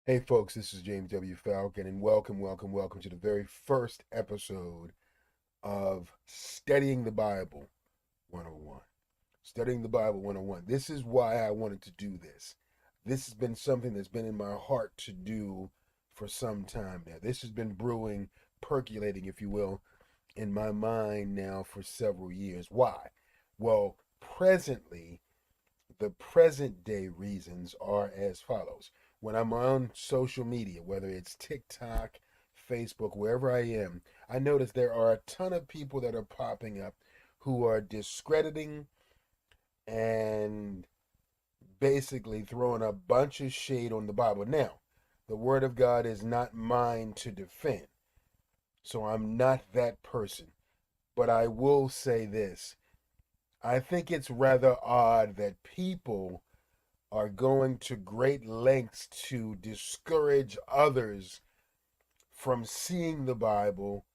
Hey folks, this is James W. Falcon, and welcome to the very first episode of Studying the Bible 101. Studying the Bible 101. This is why I wanted to do this. This has been something that's been in my heart to do for some time now. This has been brewing, percolating, if you will, in my mind now for several years. Why? Well, presently, the present day reasons are as follows. When I'm on social media, whether it's TikTok, Facebook, wherever I am, I notice there are a ton of people that are popping up who are discrediting and basically throwing a bunch of shade on the Bible. Now, the Word of God is not mine to defend, so I'm not that person. But I will say this: I think it's rather odd that people are going to great lengths to discourage others from seeing the Bible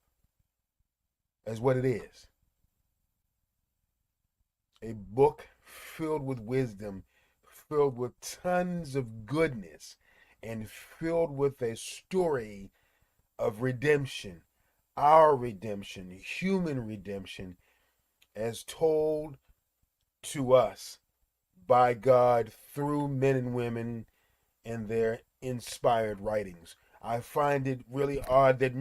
as what it is, a book filled with wisdom, filled with tons of goodness, and filled with a story of redemption, our redemption, human redemption, as told to us by God through men and women and their inspired writings. I find it really odd that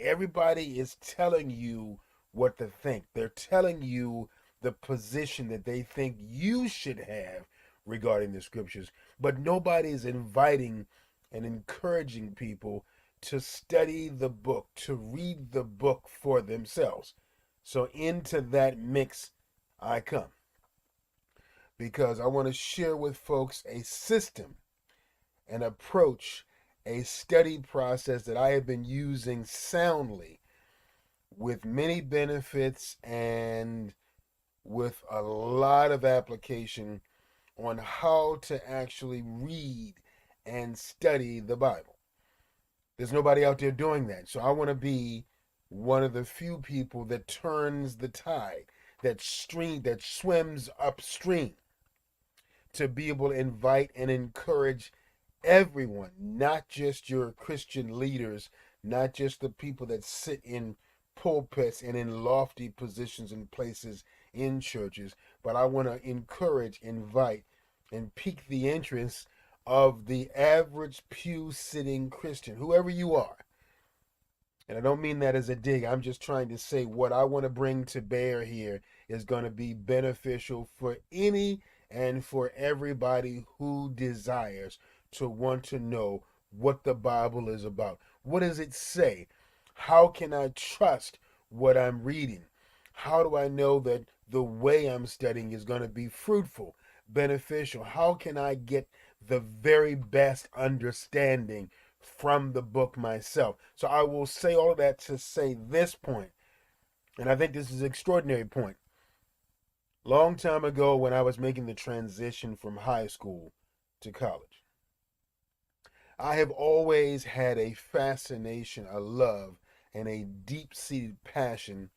everybody is telling you what to think. They're telling you the position that they think you should have regarding the scriptures, but nobody is inviting and encouraging people to study the book, to read the book for themselves. So into that mix I come because I want to share with folks a system, an approach, a study process that I have been using soundly with many benefits and with a lot of application on how to actually read and study the Bible. There's nobody out there doing that. So I want to be one of the few people that turns the tide, that swims upstream to be able to invite and encourage everyone, not just your Christian leaders, not just the people that sit in pulpits and in lofty positions and places in churches, but I want to encourage, invite, and pique the interest of the average pew sitting Christian, whoever you are. And I don't mean that as a dig. I'm just trying to say what I want to bring to bear here is going to be beneficial for any and for everybody who desires to want to know what the Bible is about. What does it say? How can I trust what I'm reading? How do I know that the way I'm studying is going to be fruitful, beneficial? How can I get the very best understanding from the book myself? So I will say all of that to say this point, and I think this is an extraordinary point. Long time ago, when I was making the transition from high school to college, I have always had a fascination, a love, and a deep seated passion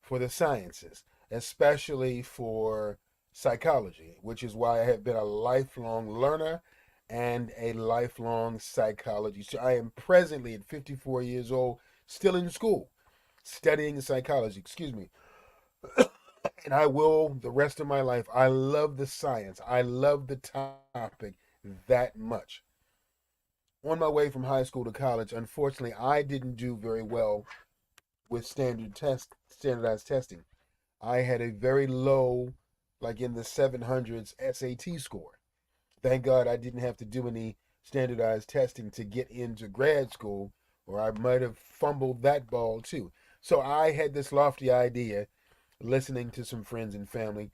for the sciences, especially for psychology, which is why I have been a lifelong learner and a lifelong psychology. So I am presently at 54 years old, still in school, studying psychology, excuse me. And I will the rest of my life. I love the science. I love the topic that much. On my way from high school to college, unfortunately, I didn't do very well with standardized testing. I had a very low, like in the 700s SAT score. Thank God I didn't have to do any standardized testing to get into grad school, or I might have fumbled that ball too. So I had this lofty idea, listening to some friends and family,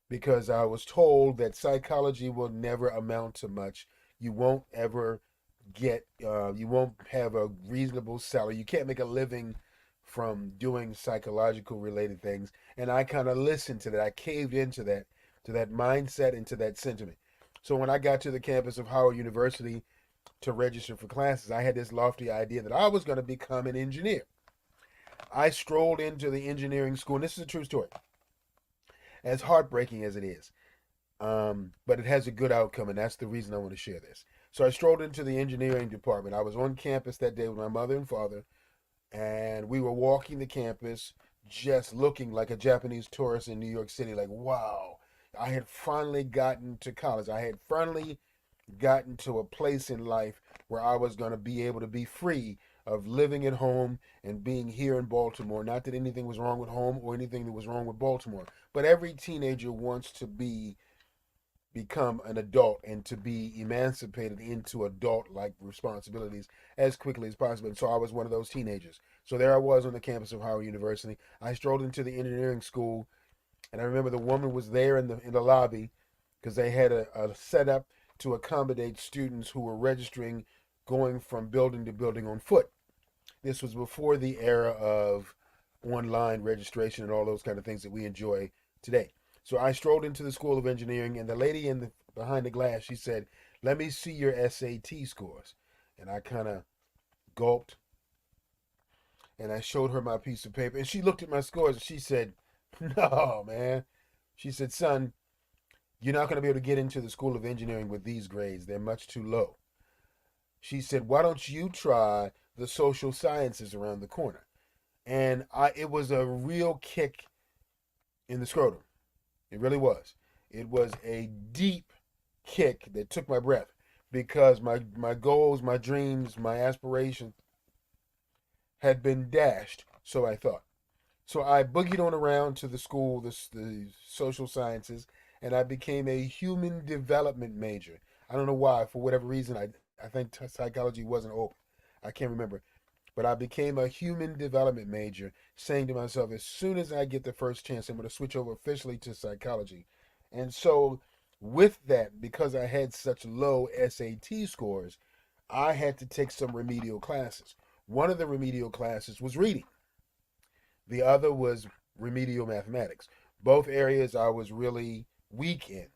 because I was told that psychology will never amount to much. You won't ever you won't have a reasonable salary. You can't make a living from doing psychological related things. And I kind of listened to that. I caved to that mindset, and to that sentiment. So when I got to the campus of Howard University to register for classes, I had this lofty idea that I was going to become an engineer. I strolled into the engineering school, and this is a true story, as heartbreaking as it is. but it has a good outcome, and that's the reason I want to share this. So I strolled into the engineering department. I was on campus that day with my mother and father, and we were walking the campus just looking like a Japanese tourist in New York City, like, wow, I had finally gotten to college. I had finally gotten to a place in life where I was going to be able to be free of living at home and being here in Baltimore. Not that anything was wrong with home or anything that was wrong with Baltimore, but every teenager wants to become an adult and to be emancipated into adult like responsibilities as quickly as possible. And so I was one of those teenagers. So there I was on the campus of Howard University. I strolled into the engineering school, and I remember the woman was there in the lobby because they had a setup to accommodate students who were registering going from building to building on foot. This was before the era of online registration and all those kind of things that we enjoy today. So I strolled into the School of Engineering, and the lady behind the glass, she said, "Let me see your SAT scores." And I kind of gulped, and I showed her my piece of paper, and she looked at my scores, and she said, "No, man." She said, "Son, you're not going to be able to get into the School of Engineering with these grades. They're much too low." She said, "Why don't you try the social sciences around the corner?" And it was a real kick in the scrotum. It really was. It was a deep kick that took my breath because my goals, my dreams, my aspirations had been dashed, so I thought. So I boogied on around to the school, the social sciences, and I became a human development major. I don't know why, for whatever reason, I think psychology wasn't open. I can't remember. But I became a human development major, saying to myself, as soon as I get the first chance, I'm going to switch over officially to psychology. And so, with that, because I had such low SAT scores, I had to take some remedial classes. One of the remedial classes was reading, the other was remedial mathematics. Both areas I was really weak in,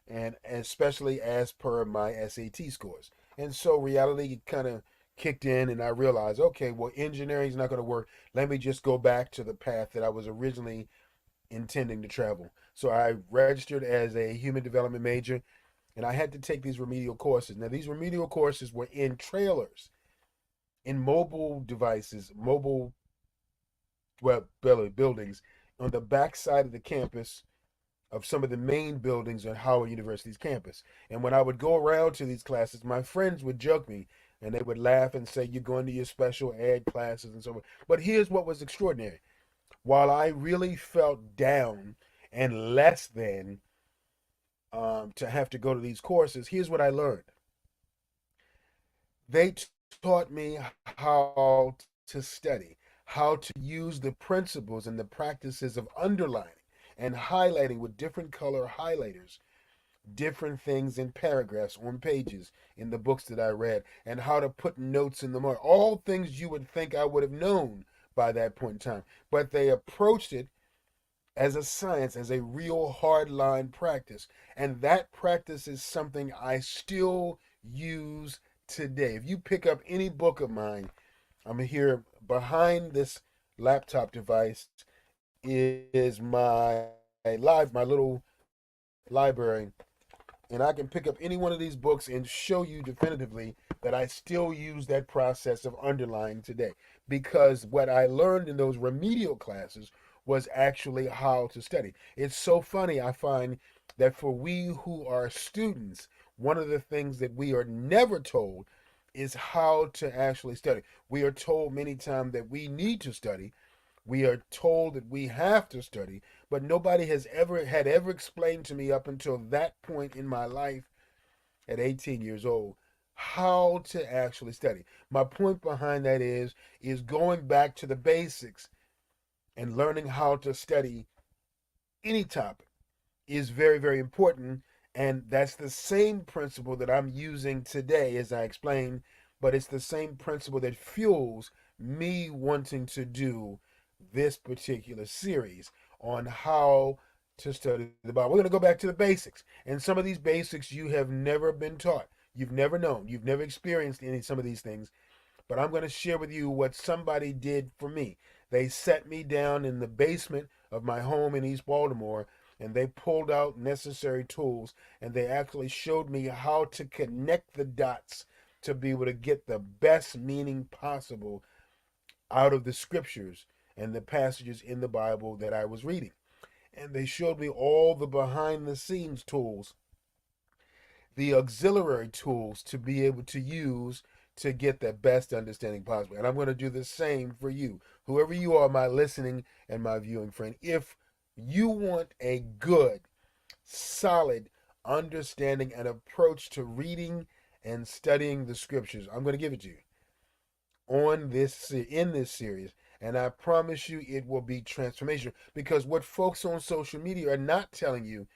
and especially as per my SAT scores. And so reality kind of kicked in, and I realized, okay, well, engineering is not going to work. Let me just go back to the path that I was originally intending to travel. So I registered as a human development major, and I had to take these remedial courses. Now, these remedial courses were in trailers, in mobile devices, mobile well, buildings on the back side of the campus of some of the main buildings on Howard University's campus. And when I would go around to these classes, my friends would joke me and they would laugh and say, "You're going to your special ed classes and so on." But here's what was extraordinary. While I really felt down and less than to have to go to these courses, here's what I learned. They taught me how to study, how to use the principles and the practices of underlining and highlighting with different color highlighters different things in paragraphs on pages in the books that I read, and how to put notes in the mark. All things you would think I would have known by that point in time. But they approached it as a science, as a real hard line practice. And that practice is something I still use today. If you pick up any book of mine, I'm here behind this laptop device is my little library, and I can pick up any one of these books and show you definitively that I still use that process of underlying today. Because what I learned in those remedial classes was actually how to study. It's so funny, I find that for we who are students, one of the things that we are never told is how to actually study. We are told many times that we need to study, we are told that we have to study, but nobody has ever explained to me up until that point in my life at 18 years old how to actually study. My point behind that is going back to the basics and learning how to study any topic is very, very important. And that's the same principle that I'm using today, as I explained, but it's the same principle that fuels me wanting to do this particular series on how to study the Bible. We're going to go back to the basics. And some of these basics you have never been taught. You've never known. You've never experienced some of these things. But I'm going to share with you what somebody did for me. They set me down in the basement of my home in East Baltimore and they pulled out necessary tools, and they actually showed me how to connect the dots to be able to get the best meaning possible out of the scriptures and the passages in the Bible that I was reading. And they showed me all the behind the scenes tools, the auxiliary tools to be able to use to get the best understanding possible. And I'm going to do the same for you, whoever you are, my listening and my viewing friend. If you want a good, solid understanding and approach to reading and studying the scriptures, I'm going to give it to you on this in this series, and I promise you it will be transformational, because what folks on social media are not telling you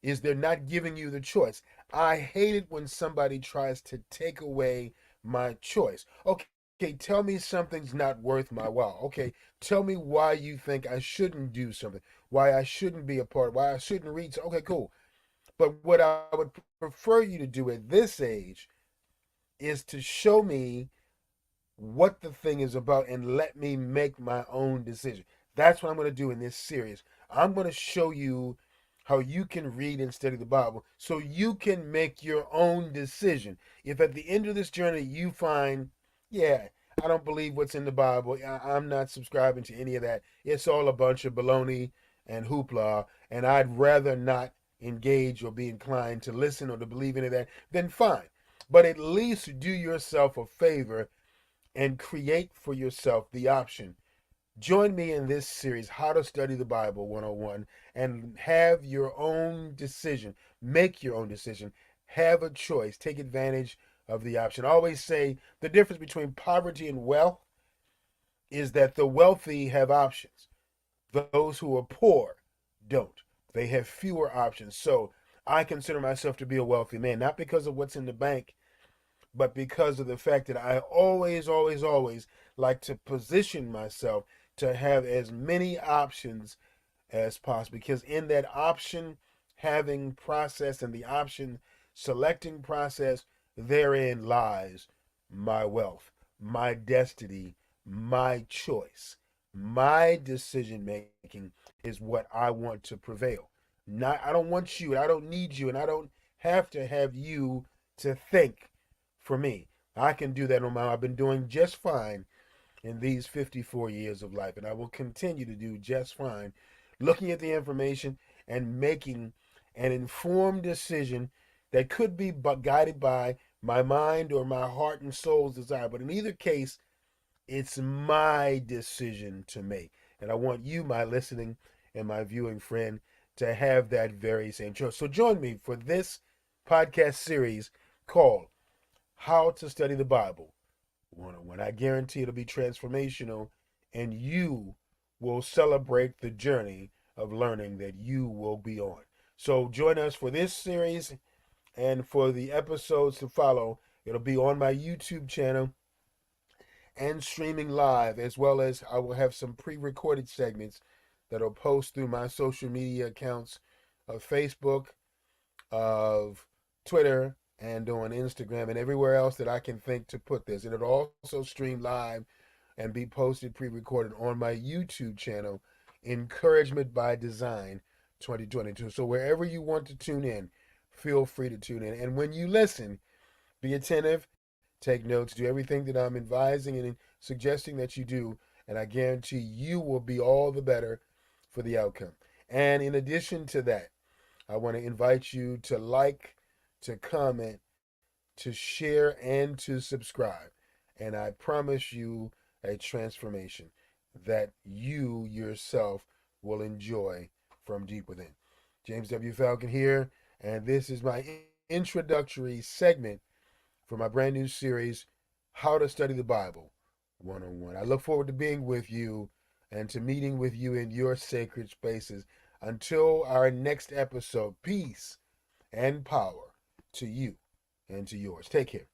is they're not giving you the choice. I hate it when somebody tries to take away my choice. Okay, tell me something's not worth my while. Okay, tell me why you think I shouldn't do something, why I shouldn't be a part, why I shouldn't read. Okay, cool. But what I would prefer you to do at this age is to show me what the thing is about and let me make my own decision. That's what I'm going to do in this series. I'm going to show you how you can read and study the Bible so you can make your own decision. If at the end of this journey you find, yeah, I don't believe what's in the Bible, I'm not subscribing to any of that, it's all a bunch of baloney and hoopla, and I'd rather not engage or be inclined to listen or to believe any of that, then fine. But at least do yourself a favor and create for yourself the option. Join me in this series, How to Study the Bible 101, and have your own decision. Make your own decision. Have a choice. Take advantage of the option. I always say the difference between poverty and wealth is that the wealthy have options. Those who are poor don't. They have fewer options. So I consider myself to be a wealthy man, not because of what's in the bank, but because of the fact that I always like to position myself to have as many options as possible. Because in that option having process and the option selecting process, therein lies my wealth, my destiny, my choice. My decision making is what I want to prevail. Not I don't want you, I don't need you, and I don't have you to think for me. I can do that on my own. I've been doing just fine in these 54 years of life, and I will continue to do just fine looking at the information and making an informed decision that could be guided by my mind or my heart and soul's desire. But in either case, it's my decision to make. And I want you, my listening and my viewing friend, to have that very same choice. So join me for this podcast series called How to Study the Bible 101. I guarantee it'll be transformational, and you will celebrate the journey of learning that you will be on. So join us for this series and for the episodes to follow. It'll be on my YouTube channel and streaming live, as well as I will have some pre-recorded segments that'll post through my social media accounts of Facebook, of Twitter, and on Instagram and everywhere else that I can think to put this. And it'll also stream live and be posted pre-recorded on my YouTube channel, Encouragement by Design 2022. So wherever you want to tune in, feel free to tune in. And when you listen, be attentive, take notes, do everything that I'm advising and suggesting that you do, and I guarantee you will be all the better for the outcome. And in addition to that, I want to invite you to like, to comment, to share, and to subscribe. And I promise you a transformation that you yourself will enjoy from deep within. James W. Falcon here, and this is my introductory segment for my brand new series, How to Study the Bible 101. I look forward to being with you and to meeting with you in your sacred spaces. Until our next episode, peace and power to you and to yours. Take care.